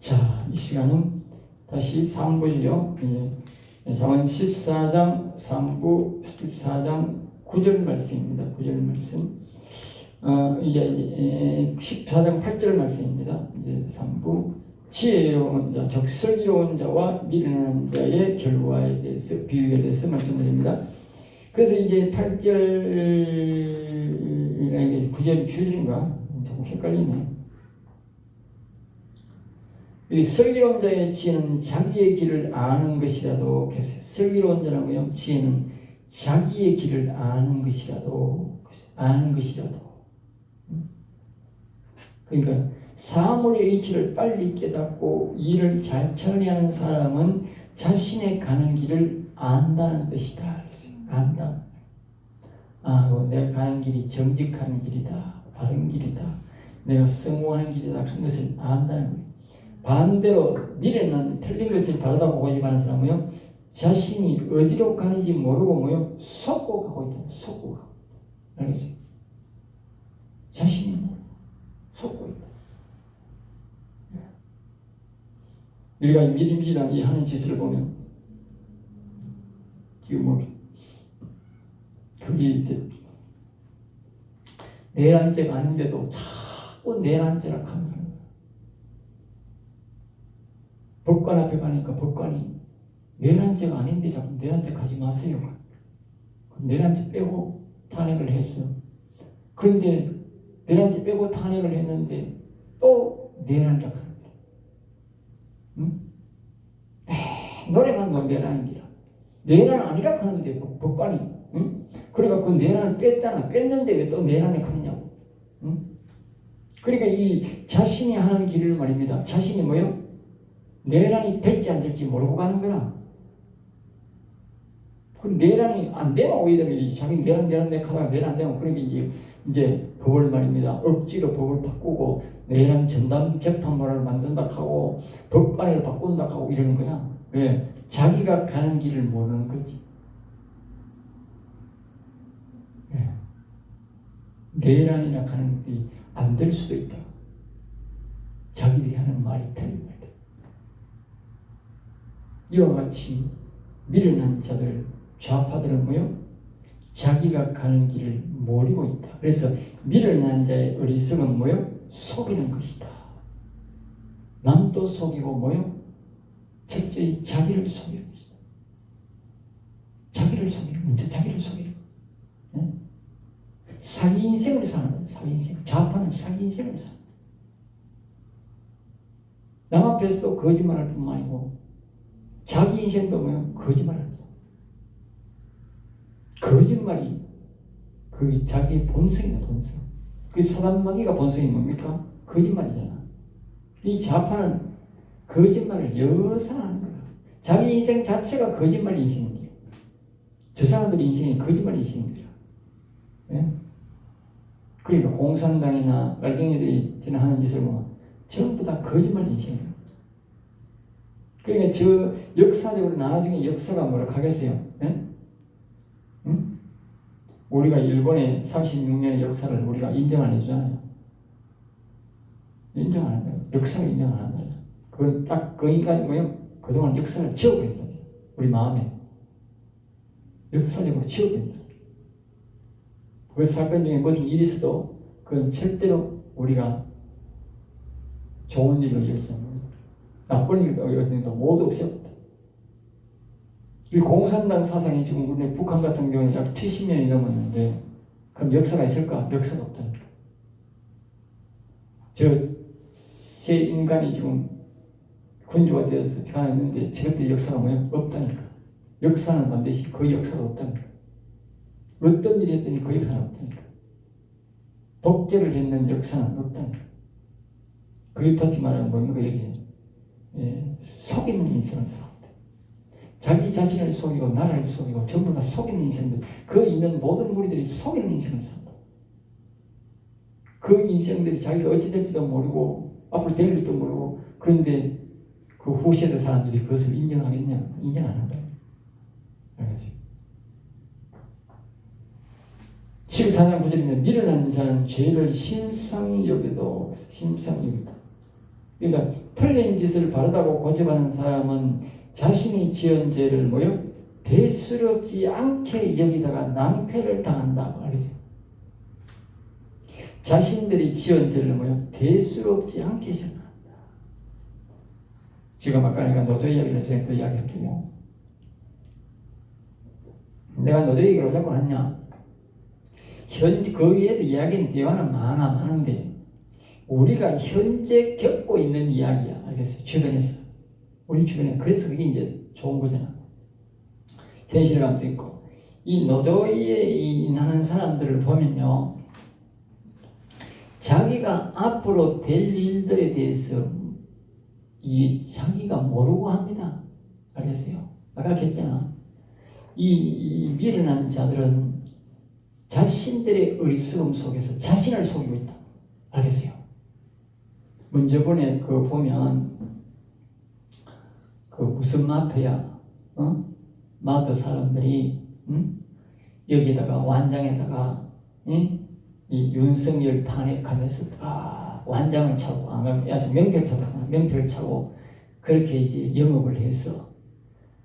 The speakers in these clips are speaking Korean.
자, 이 시간은 다시 3부죠. 잠언 14장 3부 14장 9절 말씀입니다. 9절 말씀. 이제 14장 8절 말씀입니다. 이제 3부 지혜로운 자, 즉 슬기로운 자와 미련한 자의 결과에 대해서 비유에 대해서 말씀드립니다. 그래서 이제 8절이나 9절 주절인가 조금 헷갈리네. 이 슬기로운 자의 지혜는 자기의 길을 아는 것이라도 계세요. 슬기로운 자는 뭐요? 지혜는 자기의 길을 아는 것이라도 그러니까 사물의 이치를 빨리 깨닫고 일을 잘 처리하는 사람은 자신의 가는 길을 안다는 뜻이다. 안다. 내가 가는 길이 정직한 길이다, 바른 길이다, 내가 성공하는 길이다 하는 것을 안다는 거예요. 반대로 미련한 틀린 것을 바르다고 고집하는 사람은요, 자신이 어디로 가는지 모르고 뭐요, 속고 가고 있다. 속고 가고 있다. 알겠어요? 자신이 속고 있다. 우리가 미리미리랑 하는 짓을 보면 지금 그게 이제 내란죄가 아닌데도 자꾸 내란죄라 하는 거예요. 법관 앞에 가니까 법관이 내란죄가 아닌데 자꾸 내란죄 가지 마세요. 내란죄 빼고 탄핵을 했어. 그런데 내란죄 빼고 탄핵을 했는데 또 내란죄가 하는 거야. 응? 노래만 너 내란이야. 내란 아니라 하는데 법관이. 응? 그러니까 그 내란을 뺐잖아. 뺐는데 왜 또 내란을 하느냐고. 응? 그러니까 이 자신이 하는 길을 말입니다. 자신이 뭐요? 내란이 될지 안 될지 모르고 가는 거라. 그 내란이 안 되면 오히려 자기 내란 하다가 내란 안 되면 그러니까 이제 법을 말입니다. 억지로 법을 바꾸고 내란 전담 재판관을 만든다 하고 법관을 바꾼다 하고 이러는 거야. 왜? 자기가 가는 길을 모르는 거지. 네. 내란이나 가는 것들이 안 될 수도 있다. 자기들이 하는 말이 틀린 말이다. 이와 같이 미련한 자들, 좌파들은 뭐요? 자기가 가는 길을 모르고 있다. 그래서 미련한 자의 어리석은 뭐요? 속이는 것이다. 남도 속이고 뭐요? 철저히 자기를 속이는 것이다. 자기를 속이는, 먼저 자기를 속이는. 네? 사기 인생을 사는 거예요. 사기 인생. 좌파는 사기 인생을 사는 거예요. 남 앞에서 거짓말할 뿐만 아니고 자기 인생도 뭐요? 거짓말합니다. 거짓말이 그 자기 본성이다. 본성. 그 사단마귀가 본성이 뭡니까? 거짓말이잖아. 이 좌파는 거짓말을 여사하는 거야. 자기 인생 자체가 거짓말 인생이에요. 저 사람들 인생이 거짓말 인생이에요. 네? 그러니까 공산당이나 빨갱이들이 하는 짓을 보면 전부 다 거짓말 인생이에요. 그러니까 저 역사적으로 나중에 역사가 뭐라 하겠어요? 네? 응? 우리가 일본의 36년의 역사를 우리가 인정 안 해주잖아요. 인정 안 한다. 역사를 인정 안 한다. 그건 딱 그 인간이 뭐예요? 그동안 역사를 지워버린다. 우리 마음에. 역사적으로 지워버린다. 그 사건 중에 무슨 일이 있어도 그건 절대로 우리가 좋은 일로 이어지지 않는다. 나쁜 일도 이어진다. 모두 없애버린다. 이 공산당 사상이 지금 우리 북한 같은 경우는 약 70년이 넘었는데 그럼 역사가 있을까? 역사가 없다니까. 제 인간이 지금 군주가 되어서 가는데 저것들 역사가 뭐야? 없다니까. 역사는 반드시 그 역사가 없다니까. 어떤 일이 했더니 그 역사는 없다니까. 독재를 했는 역사는 없다니까. 그게 다시 말하면 뭡니까? 여기 속이는 인생을 살았다. 자기 자신을 속이고 나라를 속이고 전부 다 속이는 인생들. 그 있는 모든 무리들이 속이는 인생을 산다. 그 인생들이 자기가 어찌 될지도 모르고 앞으로 될 일도 모르고 그런데 그 후세대 사람들이 그것을 인정하겠냐? 인정 안 한다. 알겠지? 14장 9절입니다. 미련한 자는 죄를 심상히 여기다. 그러니까 틀린 짓을 바르다고 고집하는 사람은 자신이 지은 죄를 뭐요? 대수롭지 않게 여기다가 낭패를 당한다 말이죠. 자신들이 지은 죄를 뭐요? 대수롭지 않게 생각한다. 지금 아까 내가 노조 이야기를 해서 또 이야기할게요. 내가 노조 얘기를 왜 자꾸 하냐? 거기에도 이야기는 대화는 많은데 우리가 현재 겪고 있는 이야기야. 알겠어요? 주변에서. 우리 주변에. 그래서 그게 이제 좋은 거잖아. 현실감도 있고. 이 노조에 일하는 사람들을 보면요. 자기가 앞으로 될 일들에 대해서 자기가 모르고 합니다. 알겠어요? 아까 했잖아. 이 미련한 자들은 자신들의 어리석음 속에서 자신을 속이고 있다. 알겠어요? 문제번에 보면 무슨 마트야? 마트 사람들이 여기다가 완장에다가 이 윤석열 탄핵하면서 완장을 차고 명패를 차고 그렇게 이제 영업을 해서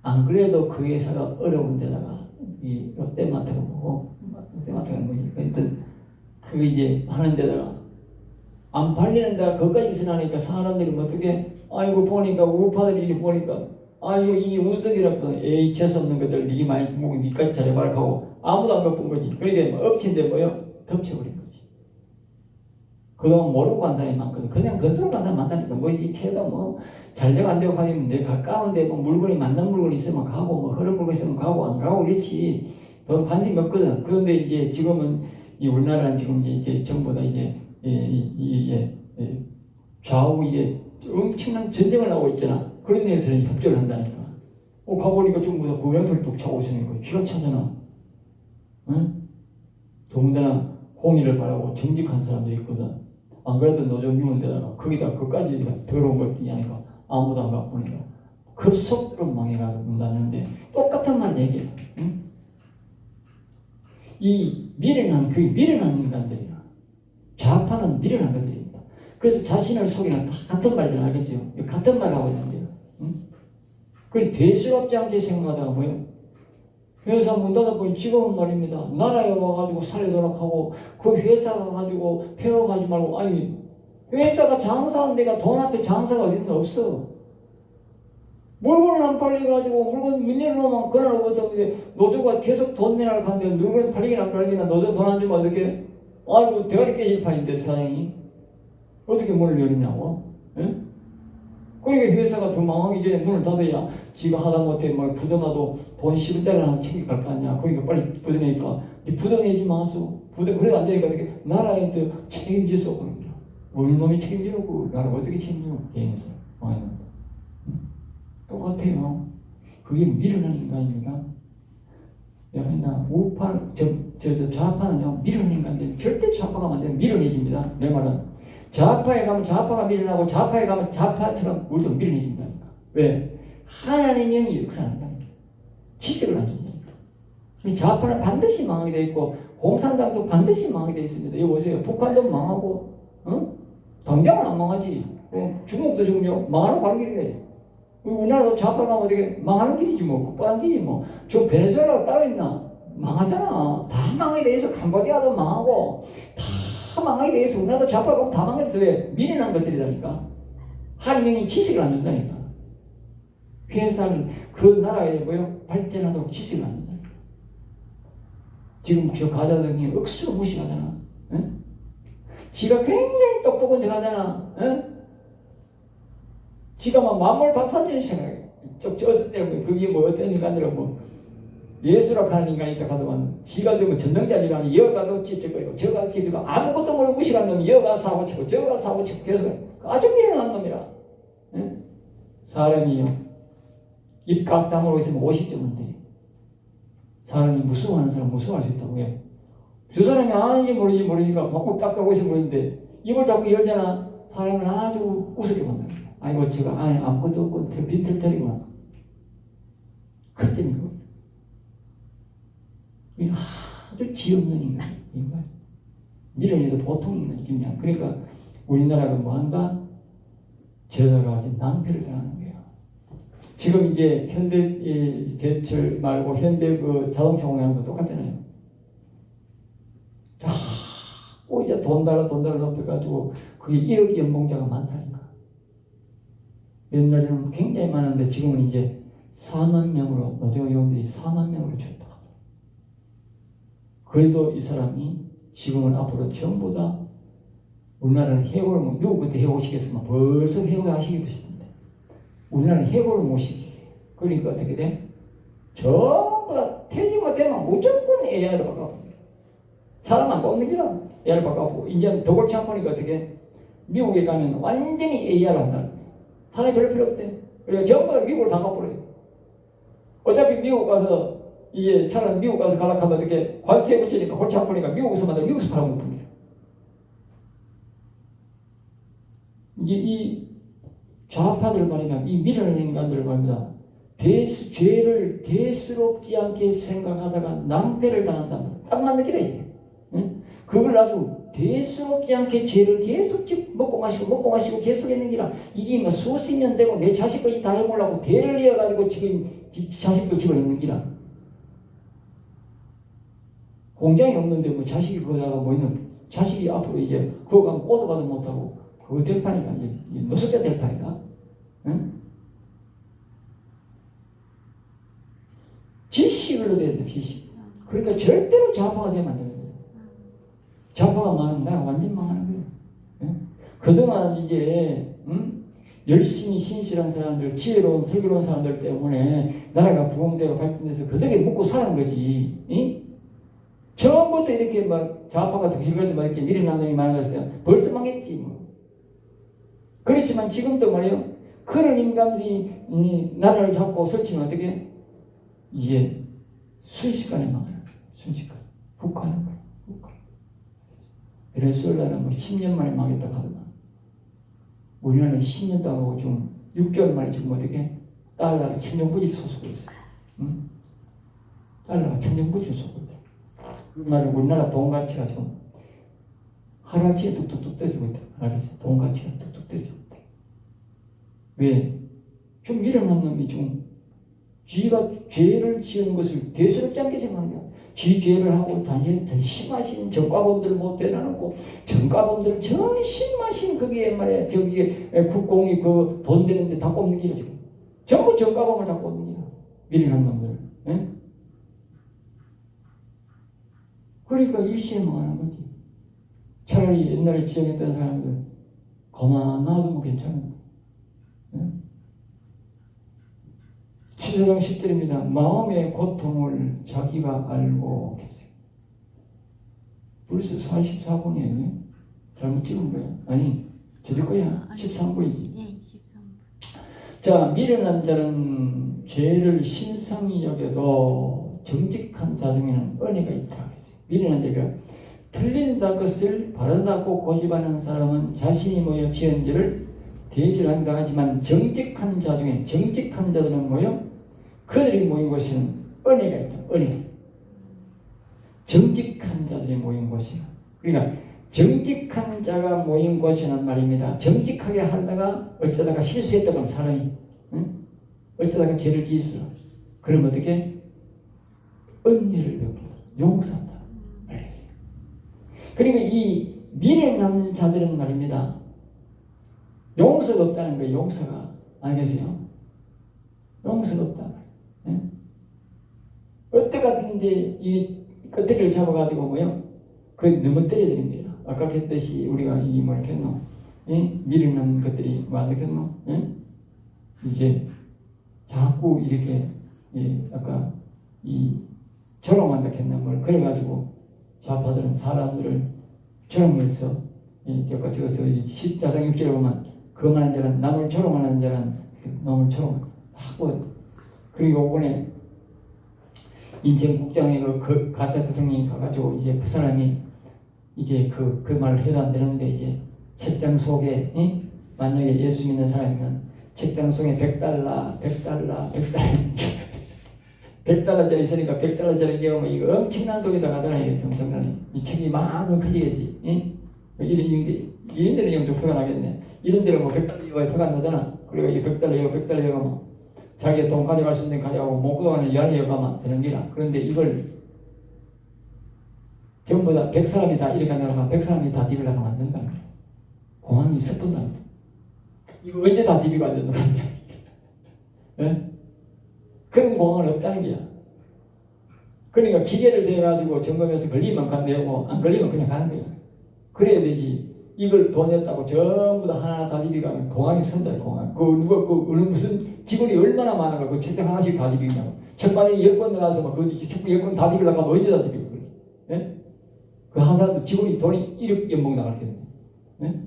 안 그래도 그 회사가 어려운 데다가 이 롯데마트가 뭐지? 하여튼 그 이제 하는 데다가 안 팔리는 데가 거기까지 있으니까 사람들이 어떻게 아이고 보니까 우파들이 보니까 아이고 이 운석이라고 에이 재수없는 것들 니 많이 먹고 니까지 잘해봐라 하고 아무도 안 갖고 온 거지. 그러니까 엎친데 뭐요? 덮쳐버린 거지. 그동안 모르고 간 사람이 많거든. 그냥 건설로 간 사람이 많다니까. 뭐 이 캐도 뭐 잘되고 안 되고 하면 내 가까운데 뭐 물건이 맞는 물건이 있으면 가고 뭐 흐른 물건이 있으면 가고 안 가고 이렇지. 더 관심이 없거든. 그런데 이제 지금은 이 우리나라는 지금 이제 전부 다 이제 좌우 이제 엄청난 전쟁을 하고 있잖아. 그런 데서는 협조를 한다니까. 가보니까 전부 다 구명표를 뚝 차고 있으니까 기가 차잖아. 응? 더군다나 홍의를 바라고 정직한 사람들이 있거든. 안 그래도 노조 미운 데다가 거기다 그까지 더러운 걸 끼냐니까 아무도 안 갖고 오니까 급속도로 망해간다는데 똑같은 말 얘기해. 응? 이 미련한 인간들이야. 좌파는 미련한 것들입니다. 그래서 자신을 속이는 같은 말이잖아. 알겠죠? 같은 말 하고 있는 거예요. 응? 그리고 대수롭지 않게 생각하다가 뭐예요? 회사 문 닫아보니 직업은 말입니다. 나라에 와가지고 살려도록 하고 그 회사가 가지고 폐업하지 말고 아니 회사가 장사하는 데가 돈 앞에 장사가 어디는 없어. 물건을 안 팔려가지고 물건 문 열어놓으면 그날 오버터인데 노조가 계속 돈 내라고 하는데 물건 팔리긴 안 팔리긴 노조 돈 안 주면 어떻게 아이고 대가리 깨질 판인데 사장이 어떻게 문을 열느냐고. 예? 그러니까 회사가 더 망하기 전에 문을 닫아야 지가 하다못해 뭐 부도나도 돈 10원짜리 하나 챙겨갈 거 아니야. 그러니까 빨리 부도내니까 부도내지 마소. 그래도 안 되니까 어떻게 나라에 더 책임질 수 없는 거야. 우리 놈이 책임지고 나라가 어떻게 책임지고 개인에서 똑같아요. 그게 미련한 인간입니다. 여러분 우파 좌파는요 미련한 인간들 절대 좌파가 만들면 미련해집니다. 내 말은 좌파에 가면 좌파가 미련하고 좌파에 가면 좌파처럼 우리도 미련해진다니까. 왜? 하나님이 역사한다니까. 지식을 안 준다니까. 좌파는 반드시 망하게 돼 있고 공산당도 반드시 망하게 돼 있습니다. 여기 보세요. 북한도 망하고 당장은 안 망하지. 중국도 지금 망하는 바로 길이래. 우리나라도 좌파가 가면 어떻게 망하는 길이지 뭐. 국가한 길이 뭐. 저 베네수엘라가 따로 있나? 망하잖아. 다 망하게 돼 있어. 캄보디아도 망하고 다 망하게 돼 있어. 우리나라도 좌파가 가면 다 망하게 돼서 왜? 미련한 것들이라니까. 하나님이 지식을 안 준다니까. 회사를 그 나라에 뭐요? 발전하도록 지식을 안 준다니까. 지금 저 가자들이 억수로 무시하잖아. 에? 지가 굉장히 똑똑한 척 하잖아. 에? 지가 막 만물 박사님 생각해. 어떤 때는 그게 뭐 어떤 인간들은 뭐 예수라 하는 인간이 있다 하더만 지가 되면 전능자지라니 여가도 찝찝거리고 저가 찝찝고 아무것도 모르고 무식한 놈이 여가 사고치고 저가 사고치고 계속 아주 미련한 놈이라. 에? 사람이요 입각 다물고 있으면 50점은 돼. 사람이 무서워하는 사람 무서워할 수 있다고 해. 저 사람이 아는지 모르니까 꼭 닦아고 있으면 모르는데 입을 자꾸 열잖아. 사람을 아주 우습게 본다. 아이고 제가 안에 아무것도 없고 빈털털이구나. 그점인 거예요. 아주 지없는 인간. 미련해도 보통 인간이 그냥. 그러니까 우리나라가 뭐한다? 제자가 아주 낭패를 당하는 거예요. 지금 이제 현대 제철 말고 현대 그 자동차 공양도 똑같잖아요. 자꾸 이제 돈 달라 높여가지고 그게 1억 연봉자가 많다니까. 옛날에는 굉장히 많은데 지금은 이제 4만 명으로 노조 요원들이 4만 명으로 줄었다. 그래도 이 사람이 지금은 앞으로 전부 다 우리나라는 해고를 누구 그때 해고시켰으면 벌써 해고하시기로 싶은데 우리나라는 해고를 못 시키게. 그러니까 어떻게 돼? 전부 다 퇴직만 되면 무조건 AI로 바꿔봅니다. 사람 안 뽑는 기라 AI로 바꿔보고 이제 더 골치 아프니까 어떻게 미국에 가면 완전히 AI로 한다는 거예요. 사람이 별로 필요 없대. 그러니까 전부 다 미국으로 다 가버려요. 어차피 미국 가서 이게 차라리 미국 가서 가락하면 어떻게 관세 붙이니까 골치 아프니까 미국에서 만들어 미국에서 팔아먹는 거예요. 이제 이 좌파들 말이야, 이 미련한 인간들 말입니다. 죄를 대수롭지 않게 생각하다가 낭패를 당한다. 딱 맞는 길이야 이게. 응? 그걸 아주 대수롭지 않게 죄를 계속 먹고 마시고 계속 했는 기라. 이게 뭐 수십 년 되고 내 자식까지 다 해보려고 대를 이어가지고 지금 자식도 집어넣는 기라. 공장이 없는데 뭐 자식이 그거다가 뭐 있는 자식이 앞으로 이제 그거 가면 오도 가도 못하고 그거 될 판이가 이제 노숙자 될 판이가. 응? 지식을 얻어야 돼, 지식. 그러니까 절대로 좌파가 되면 안 되는 거예요. 좌파가 많으면 나라 완전 망하는 거예요. 응? 그동안 이제 열심히 신실한 사람들, 지혜로운 슬기로운 사람들 때문에 나라가 부흥되고 발전돼서 그 덕에 먹고 사는 거지. 응? 처음부터 이렇게 막 좌파가 그래서 막 이렇게 미련한 놈이 많은 것은 벌써 망했지 뭐. 그렇지만 지금도 말이에요. 그런 인간들이 나라를 잡고 설치면 어떻게? 이게 순식간에 망해요. 순식간에. 국가는 거예요. 국가. 베네수엘라는 뭐 10년 만에 망했다 하더만. 우리나라는 10년도 안 하고 좀 6개월 만에 지금 어떻게? 달러가 천정부지를 솟고 있어요. 응? 달러가 천정부지를 솟고 있다. 그 말은 우리나라 돈 가치가 좀 하루아침에 뚝뚝뚝 떨어지고 있다. 알겠지? 돈 가치가 뚝뚝 떨어지고 있다. 왜? 좀 미련한 놈이 좀 쥐가 죄를 지은 것을 대수롭지 않게 생각하는 거야. 쥐 죄를 하고 다니는 심하신 전과범들 못 대놔놓고 전과범들 저 심하신 거기에 말이야 저기에 국공이 그 돈 되는데 다 꼽는 기라 지금. 전부 전과범을 다 꼽는 기라. 미련한 놈들을. 예? 그러니까 일시에 망하는 거지. 차라리 옛날에 지정했던 사람들 가만 놔두면 괜찮은데. 응? 14장 10절입니다. 마음의 고통을 자기가 알고 계세요. 벌써 44분이에요. 잘못 찍은 거야? 아니, 저들 거야. 13분이지. 네, 13분. 자, 미련한 자는 죄를 심상히 여겨도 정직한 자 중에는 은혜가 있다. 미련한 자가 틀린다 것을 바르다고 고집하는 사람은 자신이 모여 지은 죄를 대신한다 하지만 정직한 자 중에 정직한 자들은 모여 그들이 모인 곳에는 은혜가 있다. 은혜. 정직한 자들이 모인 곳이야. 그러니까 정직한 자가 모인 곳에는 말입니다. 정직하게 하다가 어쩌다가 실수했다고 하면 사람이 응? 어쩌다가 죄를 지었어. 그럼 어떻게? 은혜를 베푼다. 용서한다. 알겠어요. 그리고 이 미련한 자들은 말입니다. 용서가 없다는 거예요. 용서가. 알겠어요? 용서가 없다. 예? 어때 같은데 이 껍데기를 잡아가지고 뭐요? 그 너무 때려드립니다. 아까 했듯이 우리가 이 뭘 했노? 예? 미련한 것들이 뭐 안 했노? 예? 이제 자꾸 이렇게 예, 아까 이 조롱한다 했는 걸 그래가지고 좌파들은 사람들을 조롱해서 아까 저기서 14장 6절에 보면 거만한 자는 남을 조롱하는 자는 남을 조롱하고 그리고 이번에 인천국장에 그 가짜 대통령이 가가지고 이제 그 사람이 이제 그 말을 해도 안 되는데 이제 책장 속에 만약에 예수 믿는 사람이면 책장 속에 $100 100달러짜리 있으니까 $100짜리 개하면 이거 엄청난 돈이다 가잖아요. 정상관이 이 책이 많은 커지겠지. 이런 얘기들은 좀 표현하겠네. 이런 데는 뭐 100달러 이하의 표가 안 나잖아. 그리고 이 100달러 이하, 100달러 이하가 뭐 자기의 돈 가져갈 수 있는 데 가져가고 못 가져가는 이하의 여가만 되는 게라. 그런데 이걸 전부 다 100사람이 다 이렇게 한다면 100사람이 다 디비려고 만든다. 공항이 섣분다. 이거 언제 다 디비가 안 된다. 네? 그런 공항은 없다는 게야. 그러니까 기계를 대가지고 점검해서 걸리면 간대고 안 걸리면 그냥 가는 거야. 그래야 되지. 이걸 돈이었다고 전부 다 하나 다 디비가면 공항이 선다. 공항. 그 누가 어느 무슨 직원이 얼마나 많은가 그 책장 하나씩 다 디비냐고. 천만에 10번 나가서 막 그 책장 10번 다 디비려고 하면 언제 다 디비고 그래. 네? 그 한 사람도 직원이 돈이 1억 연봉 나갈 텐데. 네?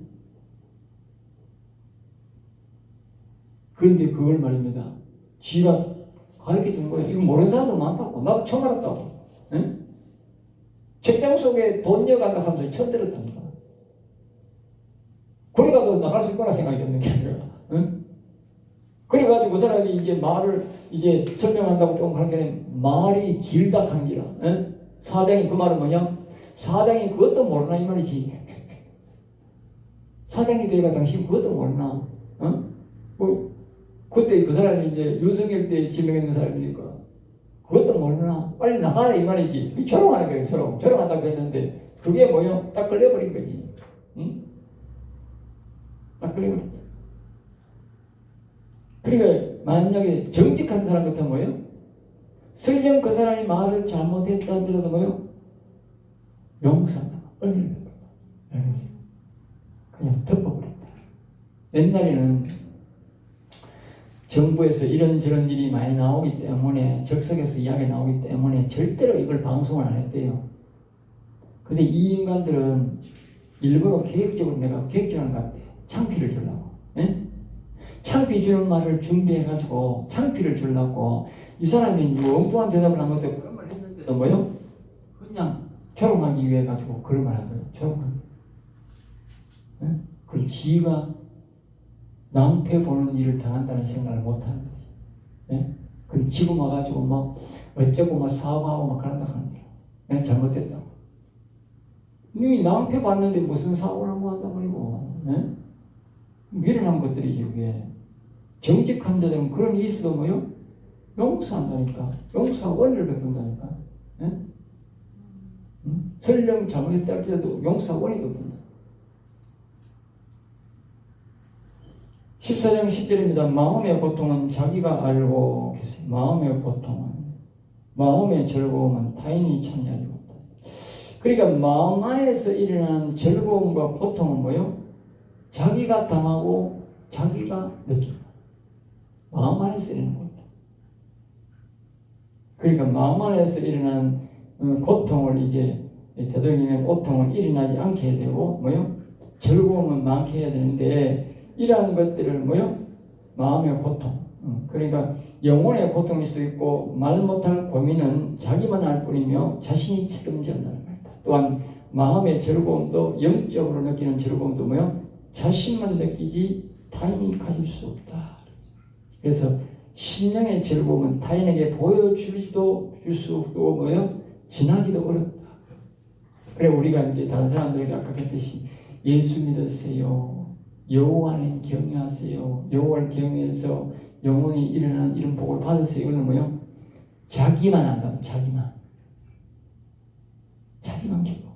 그런데 그걸 말입니다. 쥐가 가르쳐 준 거예요. 이거 모르는 사람도 많다고. 나도 처음 알았다고. 네? 책장 속에 돈 넣어간다 사람들이 처음 들었다니까. 그래가도 나갈 수 있구나 생각이 드는 게 아니라. 응? 그래가지고 그 사람이 이제 말을 이제 설명한다고 좀 하는 말이 길다 상기라. 응? 사장이 그 말은 뭐냐? 사장이 그것도 모르나 이 말이지. 사장이 되가 당신 그것도 모르나? 어? 뭐 그때 그 사람이 이제 윤석열 때 지명했는 사람이니까 그것도 모르나? 빨리 나가라 이 말이지. 조롱하는 거예요. 조롱한다고 했는데 그게 뭐요? 딱 걸려버린 거지. 응? 딱 걸려버린 거야. 그러니까 만약에 정직한 사람 같으면 뭐요? 설령 그 사람이 말을 잘못했다 하더라도 뭐요? 용서한다. 은혜를 그냥 덮어버렸다. 옛날에는 정부에서 이런저런 일이 많이 나오기 때문에 적석에서 이야기 나오기 때문에 절대로 이걸 방송을 안 했대요. 근데 이 인간들은 일부러 계획적으로 내가 계획적으로 것 같아. 창피를 주려고. 예? 창피 주는 말을 준비해가지고 창피를 주려고 이 사람이 뭐 엉뚱한 대답을 한 것도 그런 말 했는데도 뭐요? 그냥 조롱하기 위해 가지고 그런 말 한 거예요. 조롱하기. 예? 그 지가 낭패 보는 일을 당한다는 생각을 못 하는 거지. 예? 그 지금 와가지고 막 어쩌고 막 사과하고 막 그런다 하는 거예요. 내가 잘못됐다고. 이미 낭패 봤는데 무슨 사고를 하고 한단 말이고. 예? 미련한 것들이지 그게. 정직한 자들은 그런 일이 있어도 뭐요? 용서한다니까. 용서하고 원리를 베푼다니까. 예? 설령 잘못했다 할지라도 용서하고 원리를 베푼다. 14장 10절입니다. 마음의 고통은 자기가 알고 계세요. 마음의 고통은, 마음의 즐거움은 타인이 참여하지 못한다. 그러니까 마음 안에서 일어나는 즐거움과 고통은 뭐요? 자기가 당하고 자기가 느낀다. 마음 안에서 일어나는 거다. 그러니까 마음 안에서 일어나는 고통을 이제 되도록이면 고통을 일어나지 않게 해야 되고 뭐요? 즐거움은 많게 해야 되는데 이러한 것들을 뭐요? 마음의 고통. 그러니까 영혼의 고통일 수 있고 말 못할 고민은 자기만 알 뿐이며 자신이 책임지 않는다는 말이다. 또한 마음의 즐거움도 영적으로 느끼는 즐거움도 뭐요? 자신만 느끼지 타인이 가질 수 없다. 그래서 심령의 즐거움은 타인에게 보여주지도 줄 수 없고 뭐요? 지나기도 어렵다. 그래 우리가 이제 다른 사람들에게 아까 했듯이 예수 믿으세요. 여호와는 경외하세요. 여호와를 경외해서 영원히 일어나는 이런 복을 받으세요. 이거는 뭐요? 자기만 안다면 자기만 기뻐.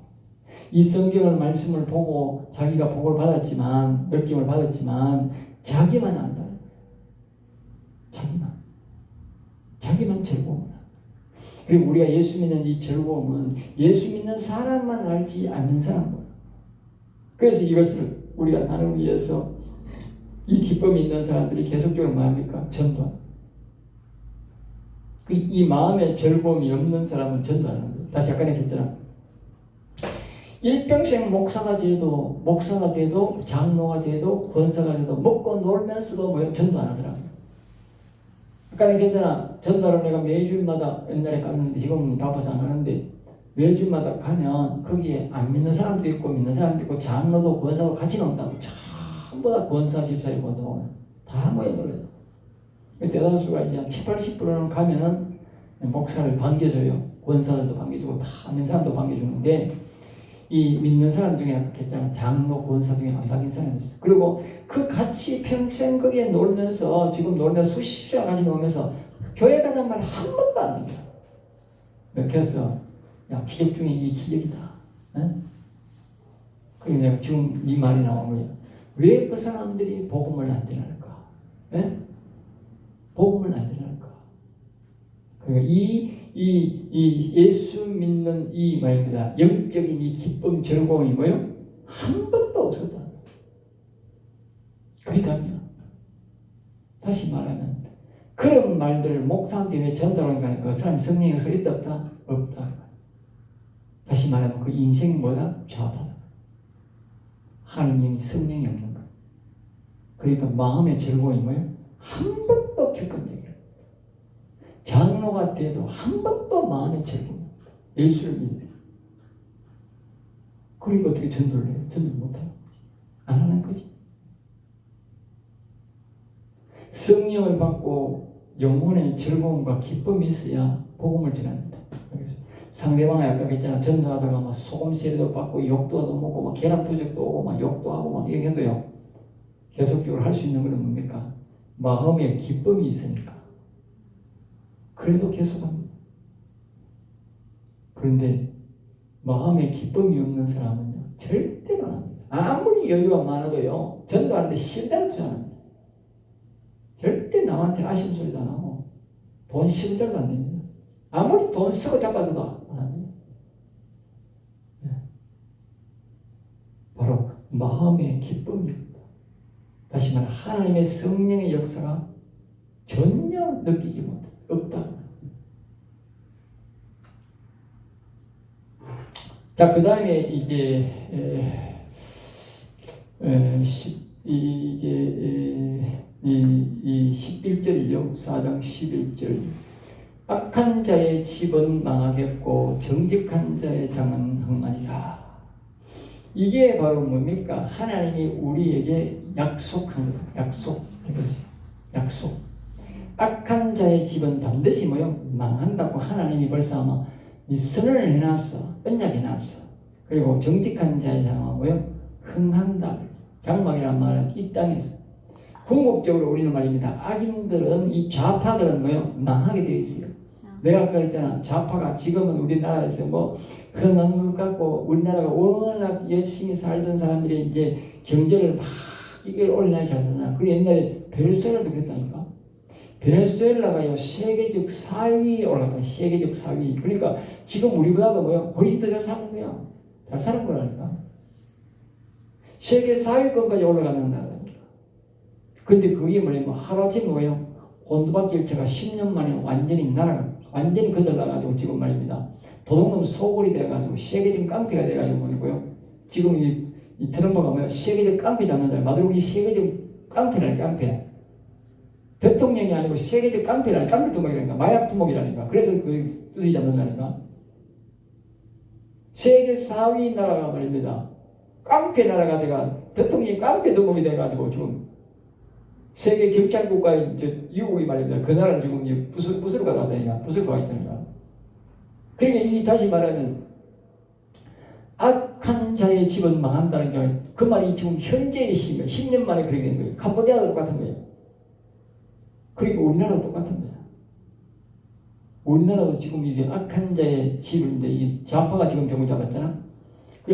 이 성경을 말씀을 보고 자기가 복을 받았지만 느낌을 받았지만 자기만 안다. 자기만 즐거움을. 그리고 우리가 예수 믿는 이 즐거움은 예수 믿는 사람만 알지 않는 사람은. 그래서 이것을 우리가 나를 위해서 이 기쁨이 있는 사람들이 계속적으로 뭐합니까? 전도하는. 이 마음에 즐거움이 없는 사람은 전도하는 거예요. 다시 아까 얘기했잖아. 일평생 목사가 돼도 장로가 돼도 권사가 돼도 먹고 놀면서도 뭐 전도 안 하더라고요. 아까 얘기했잖아. 전도를 내가 매주마다 옛날에 갔는데 지금은 바빠서 안 하는데 매주마다 가면 거기에 안 믿는 사람도 있고 믿는 사람도 있고 장로도 권사도 같이 논다고. 전부 다 권사 집사이고 다 모여 놀아요. 대다수가 이제 70~80%는 가면은 목사를 반겨줘요. 권사들도 반겨주고 다 믿는 사람도 반겨주는데 이 믿는 사람 중에 아까 했잖아. 장로, 권사 중에 안 바뀐 사람이 있어. 그리고 그 같이 평생 거기에 놀면서 지금 놀면서 수십 년 같이 놀면서 교회 가자는 말 한 번도 안 합니다. 그래서 야 기적 중에 이게 기적이다. 그리고 내가 지금 이 말이 나온 거예요. 왜 그 사람들이 복음을 안 전할까? 복음을 안 전할까? 그러니까 이 예수 믿는 이 말입니다. 영적인 이 기쁨, 즐거움이 뭐요? 한 번도 없었다. 그게 답이야. 다시 말하면 그런 말들을 목사한테 왜 전달하니까 그 사람이 성령에서 있다 없다? 없다. 다시 말하면 그 인생이 뭐다? 좌파다. 하나님이 성령이 없는 거. 그러니까 마음의 즐거움이 뭐예요? 한 번도 객관적이야. 장로가 돼도 한 번도 마음의 즐거움. 예수를 믿는. 그리고 어떻게 전도를 해요? 전도 못해요. 안 하는 거지. 성령을 받고 영혼의 즐거움과 기쁨이 있어야 복음을 전합니다. 상대방이 아까 했잖아. 전도하다가 막 소금 세례도 받고 욕도 먹고 막 계란 투적도 오고 막 욕도 하고 막 이렇게 해도요. 계속적으로 할 수 있는 건 뭡니까? 마음에 기쁨이 있으니까. 그래도 계속합니다. 그런데 마음에 기쁨이 없는 사람은요. 절대로 안 합니다. 아무리 여유가 많아도요. 전도하는데 싫다는 안 합니다. 절대 남한테 아쉬운 소리도 안 하고 돈 10원짜리도 안 냅니다. 아무리 돈 쓰고 잡아줘도 안 합니다. 바로 마음의 기쁨입니다. 다시 말해 하나님의 성령의 역사가 전혀 느끼지 못해 없다. 자, 그 다음에 이제 이 11절이죠. 4장 11절. 악한 자의 집은 망하겠고 정직한 자의 장은 흥하리라. 이게 바로 뭡니까? 하나님이 우리에게 약속한 거다. 약속. 이거지. 약속. 악한 자의 집은 반드시 뭐요? 망한다고 하나님이 벌써 아마 이 선언을 해놨어. 언약해놨어. 그리고 정직한 자의 장은 뭐요? 흥한다. 장막이란 말은 이 땅에서. 궁극적으로 우리는 말입니다. 악인들은 이 좌파들은 뭐요? 망하게 되어 있어요. 내가 아까 그랬잖아. 좌파가 지금은 우리나라에서 뭐 흔한 것 같고 우리나라가 워낙 열심히 살던 사람들이 이제 경제를 막 이걸 올라야 잘 사잖아. 그리고 옛날에 베네수엘라도 그랬다니까. 베네수엘라가요 세계적 4위에 올라갔다. 세계적 4위. 그러니까 지금 우리보다도 뭐요? 훨씬 더 잘 사는 거야. 잘 사는 거라니까. 세계 4위권까지 올라가는 나라니까. 근데 그게 뭐냐면 하루아침에 뭐예요? 곤두박 결체가 10년 만에 완전히 완전히 거들나가지고 지금 말입니다. 도둑놈 소굴이 돼가지고 세계적 깡패가 돼가지고 뭐고요. 지금 이 트럼프가 뭐야? 세계적 깡패 잡는다. 마드로기 세계적 깡패라니 깡패. 대통령이 아니고 세계적 깡패라니 깡패 두목이라니까. 마약 두목이라니까. 그래서 그 뚜디 잡는다니까. 세계 4위 나라가 말입니다. 깡패 나라가 돼가 대통령이 깡패 두목이 돼가지고 지금 세계 경찰국가인 미국이 말입니다. 그 나라를 지금 부수러 가다니까. 부수러 가 있다니까. 그러니까 이 다시 말하면 악한 자의 집은 망한다는 게 그 말이 지금 현재의 시간 10년 만에 그렇게 된 거예요. 캄보디아도 똑같은 거예요. 그리고 우리나라도 똑같은 거예요. 우리나라도 지금 이게 악한 자의 집인데 이 좌파가 지금 병을 잡았잖아. 그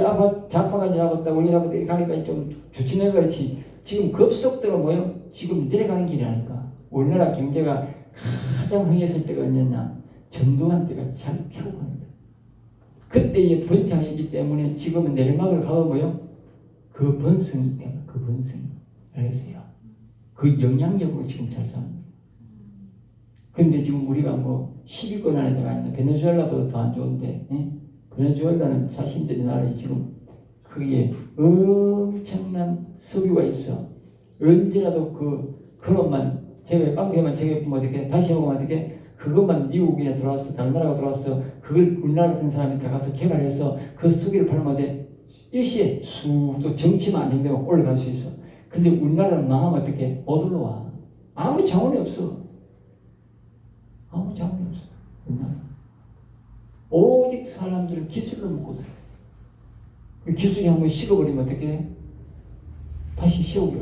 좌파가 잡았다고 우리 잡았다 이렇게 하니까 좀 주치는 거지. 지금 급속도로 뭐요? 지금 내려가는 길이라니까. 우리나라 경제가 가장 흥했을 때가 언제냐? 전두환 때가 잘 펴고 가는 거예요. 그때의 번창이기 때문에 지금은 내리막을 가도 뭐요? 그 번성이 때문에 그 번성이. 알겠어요? 그 영향력으로 지금 잘 사는 거예요. 근데 지금 우리가 뭐 10위권 안에 들어가 있는 베네수엘라보다 더 안 좋은데, 베네수엘라는 자신들의 나라에 지금 그게 엄청난 석유가 있어. 언제라도 그것만 제가 깡패만 제거하면 어떻게 다시 해보면 어떻게 그것만 미국에 들어왔어. 다른 나라가 들어왔어. 그걸 우리나라 같은 사람이 들어가서 개발해서 그 석유를 팔면 어때? 일시에 쑥또 정치만 안 된다고 올라갈 수 있어. 근데 우리나라는 망하면 어떻게? 못 올라와. 아무 자원이 없어. 아무 자원이 없어. 오직 사람들은 기술로 먹고 살아. 기술이 한번 식어버리면 어떻게 해? 다시 씌우게.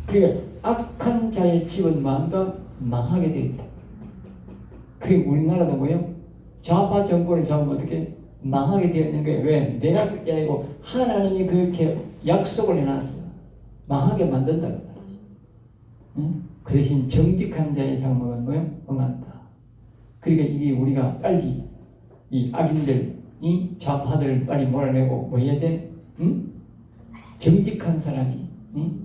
그러니까 악한 자의 집은 뭔가 망하게 되어 있다. 그리고 우리나라도 뭐예요? 좌파 정권을 잡으면 어떻게 망하게 되어 있는 거예요. 왜? 내가 그게 아니고 하나님이 그렇게 약속을 해놨어. 망하게 만든다. 응? 그 대신 정직한 자의 장막은 뭐예요? 응한다. 그러니까 이게 우리가 빨리 이 악인들, 이 좌파들 빨리 몰아내고 뭐 해야 돼? 응? 정직한 사람이, 응?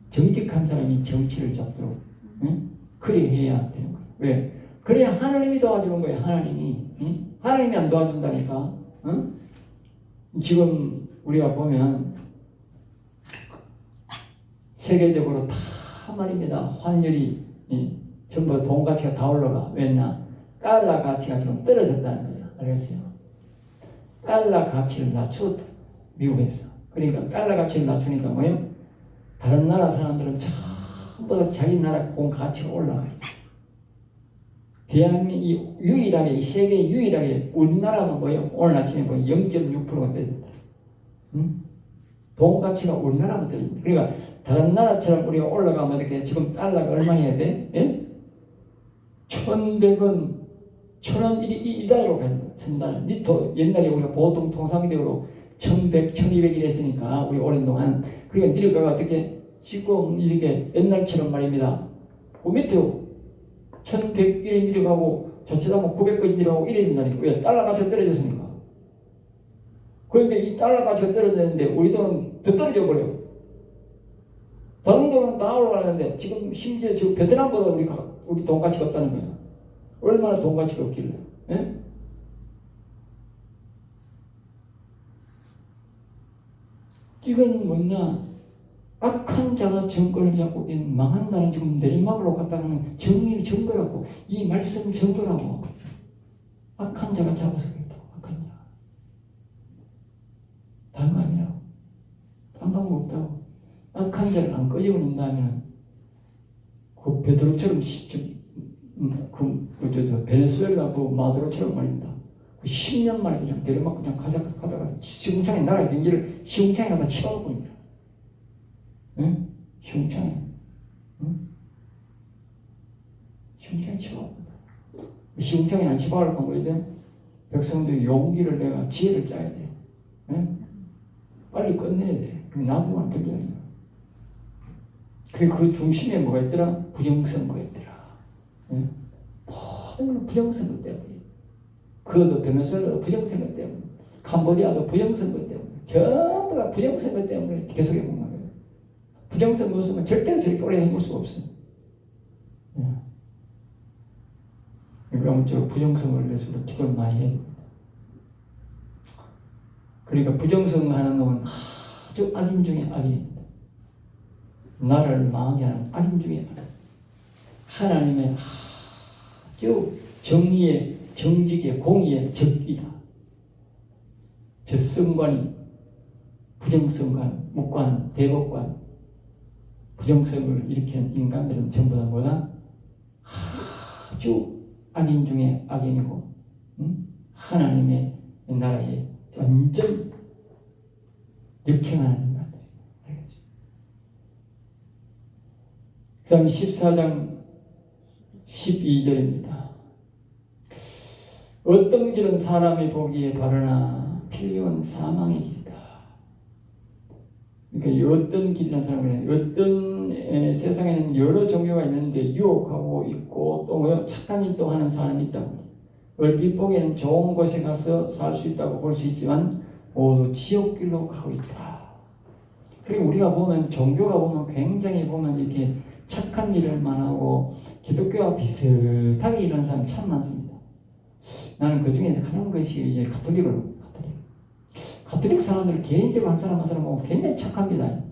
정직한 사람이 정치를 잡도록, 응? 그래 해야 되는 거예요. 왜? 그래야 하나님이 도와주는 거예요. 하나님이, 응? 하나님이 안 도와준다니까. 응? 지금 우리가 보면 세계적으로 다 말입니다. 환율이 전부 돈 가치가 다 올라가. 왜냐? 달러 가치가 좀 떨어졌다는 거예요. 알겠어요? 달러 가치를 낮췄다. 미국에서. 그러니까 달러 가치를 낮추니까 뭐예요? 다른 나라 사람들은 전부 다 자기 나라 공 가치가 올라가 있어요. 대한민국이 유일하게, 세계 유일하게 우리나라만 뭐예요? 오늘 아침에 보면 0.6%가 떨어졌다. 응? 돈 가치가 우리나라만 떨어진다. 그러니까 다른 나라처럼 우리가 올라가면 이렇게 지금 달러가 얼마 해야 돼? 예? 1,100원, 1,000원 이다이로 가야 돼. 1,000달러. 니토 옛날에 우리가 보통 통상적으로 1,100, 1,200 이랬으니까 우리 오랜 동안. 그러니까 니가 어떻게 지금 이렇게 옛날처럼 말입니다. 그 밑에 1,100일 내려가고 저치다 뭐 900번 내려가고 이래 된다니까. 왜? 달러 가치가 떨어졌으니까. 그런데 이 달러 가치가 떨어졌는데 우리 돈은 더 떨어져 버려. 다른 돈은 다 올라가는데 지금 심지어 지금 베트남보다 우리 돈 가치가 없다는 거야. 얼마나 돈 가치가 없길래? 예? 이건 뭐냐? 악한 자가 정권을 잡고 망한다는 지금 내리막으로 갔다가는 정리의 증거라고. 이 말씀 증거라고. 악한 자가 잡아서 그랬다고. 악한 자. 다른 거 아니라고. 다른 방법 없다고. 악한 자를 안 끄집어낸다면 그 베드로처럼 베네수엘라 그 마두로처럼 말입니다. 그 10년 만에 그냥 내리막 그냥 가다가 시궁창에 나라의 경기를 시궁창에 가다 치워놓고 있는 거야. 응? 시궁창에. 응? 시궁창에 치워놓고 시궁창에 안 치워가려고 한 거야. 백성들이 용기를 내가 지혜를 짜야 돼. 응? 빨리 끝내야 돼. 나도 안 들려. 그 중심에 뭐가 있더라? 부정선거 있더라. 응? 모든 부정선거 때문에. 그것도 베네수엘라도 부정선거 때문에. 캄보디아도 부정선거 때문에. 전부 다 부정선거 때문에 계속 해먹는 거예요. 부정선거 없으면 절대로 저렇게 오래 해볼 수가 없어요. 그러면 저 부정선거를 위해서 기도를 많이 해야 됩니다. 그러니까 부정선거 하는 놈은 아주 악인 중에 악인입니다. 나라를 망하게 하는 악인 중에 악인. 하나님의 아주 정의의, 정직의, 공의의 적이다. 저 선관이, 부정선관, 묵관, 대법관, 부정선거를 일으키는 인간들은 전부 다 뭐다? 아주 악인 중에 악인이고, 하나님의 나라에 완전 역행하는 인간들. 알겠죠? 그 다음에 14장 12절입니다. 어떤 길은 사람이 보기에 바르나 필요한 사망의 길이다. 그러니까 어떤 길이라는 사람은 어떤 세상에는 여러 종류가 있는데 유혹하고 있고 또 뭐 착한 일도 하는 사람이 있다고. 얼핏 보기에는 좋은 곳에 가서 살 수 있다고 볼 수 있지만 모두 지옥길로 가고 있다. 그리고 우리가 보면 종교가 보면 굉장히 보면 이렇게 착한 일을만 하고 기독교와 비슷하게 이런 사람이 참 많습니다. 나는 그 중에 가장 것이 이제 가톨릭 사람들 개인적으로 한 사람 한 사람 보면 굉장히 착합니다.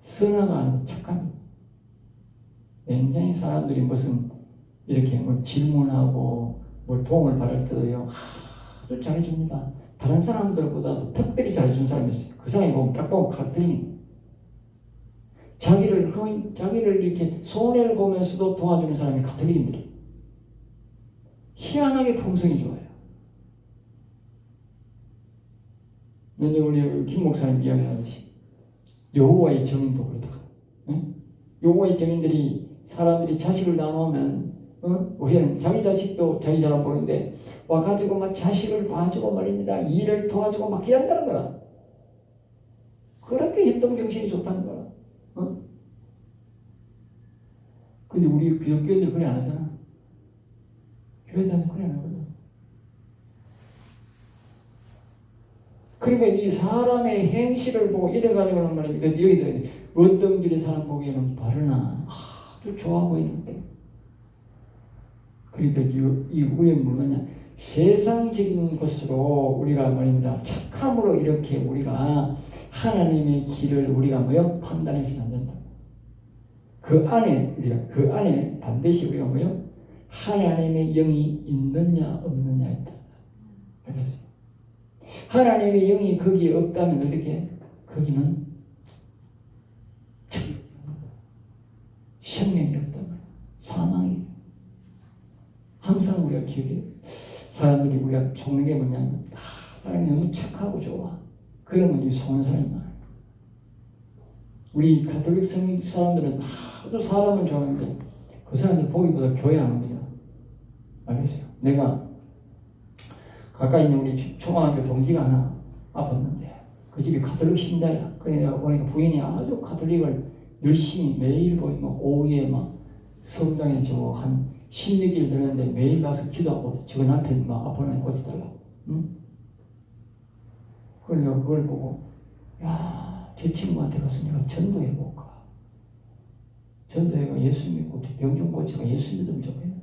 선화가 아니고 착합니다. 굉장히 사람들이 무슨 이렇게 뭐 질문하고 뭘 도움을 받을 때도요 아주 잘해줍니다. 다른 사람들보다 특별히 잘해준 사람이 있어요. 그 사람이 보면 딱 보면 가톨릭. 자기를 이렇게 손해를 보면서도 도와주는 사람이 가톨릭인들이 희한하게 품성이 좋아요. 근데 우리 김 목사님 이야기하듯이 여호와의 정인도 그렇다. 응? 여호와의 정인들이 사람들이 자식을 나누면 우리는 자기 자식도 자기 잘 안 보는데 와가지고 막 자식을 봐주고 말입니다. 일을 도와주고 막 기다린다는 거야. 그렇게 협동정신이 좋다는 거야. 근데 우리 기독교인들 그래 안 하잖아. 교회들은 그래 안 하거든. 그러니까 이 사람의 행실을 보고 이래가지고는 말이야. 그래서 여기서 어떤 길에 사람 보기에는 바르나 아주 좋아 보이는데. 그러니까 이 우리는 뭐냐? 세상적인 것으로 우리가 말입니다. 착함으로 이렇게 우리가 하나님의 길을 우리가 뭐요? 판단해서는 안 된다. 그 안에 반드시 우리가 뭐요? 하나님의 영이 있느냐 없느냐 있다. 알겠어요? 하나님의 영이 거기에 없다면 어떻게? 거기는 생명이 없다면 사망이. 항상 우리가 기억해. 사람들이 우리가 속는 게 뭐냐면 사람이 너무 착하고 좋아. 그러면 이 속는 사람이 많아요. 우리 가톨릭 성인 사람들은 아주 사람을 좋아하는데 그 사람들 보기보다 교회 안 옵니다. 알겠어요? 내가 가까이 있는 우리 초등학교 동기가 하나 아팠는데 그 집이 가톨릭 신자야. 그러니까 보니까 부인이 아주 가톨릭을 열심히 매일 막 오후에 막 성당에 한 16일 되는데 매일 가서 기도하고 저건 앞에 막 아파나 꽂혀달라고. 응? 그러니까 그걸 보고 야, 저 친구한테 가서 내가 전도해볼까. 전도해가 예수 믿고 병 좀 고치가 예수 믿으면 좋겠네.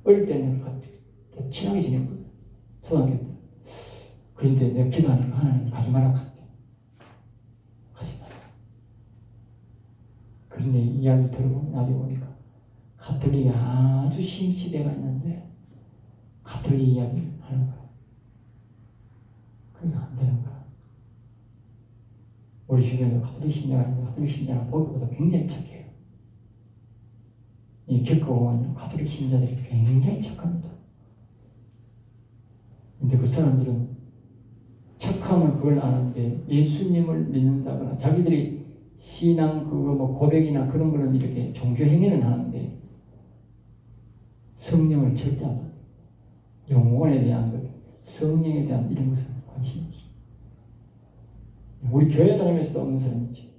어릴 때는 친하게 지냈거든. 초등학교 때. 그런데 내가 기도하니까 하나님 가지 마라. 가지 마라. 그런데 이야기 들어보면 나중에 보니까 가톨릭이 아주 심시대가 있는데 가톨릭 이야기를 하는 거야. 그래서 안 되는 거야. 우리 주변에 가톨릭 신자가 있는데 가톨릭 신자는 보기보다 굉장히 착해요. 이 겪어보면 가톨릭 신자들이 굉장히 착합니다. 근데 그 사람들은 착함을 그걸 아는데 예수님을 믿는다거나 자기들이 신앙 그거 뭐 고백이나 그런 거는 이렇게 종교 행위는 하는데 성령을 절대 안 받아요. 영혼에 대한 것, 성령에 대한 이런 것은 관심이 없어요. 우리 교회 다니면서도 없는 사람이지.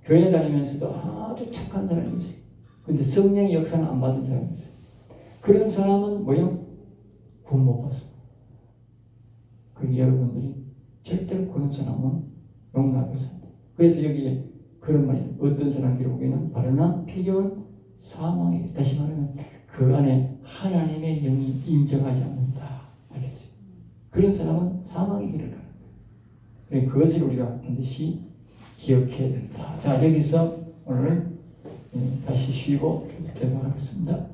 교회 다니면서도 아주 착한 사람이 있어요. 근데 성령의 역사는 안 받은 사람이 있어요. 그런 사람은 뭐요? 구원 못 받습니다. 그리고 여러분들이 절대로 그런 사람은 용납하지 않습니다. 그래서 여기에 그런 말이 어떤 사람 기록에는 바르나 필경은 사망이 다시 말하면 그 안에 하나님의 영이 인정하지 않는다. 알겠죠? 그런 사람은 사망의 길을 가는 거예요. 그것을 우리가 반드시 기억해야 된다. 자, 여기서 오늘 다시 쉬고 계속하겠습니다.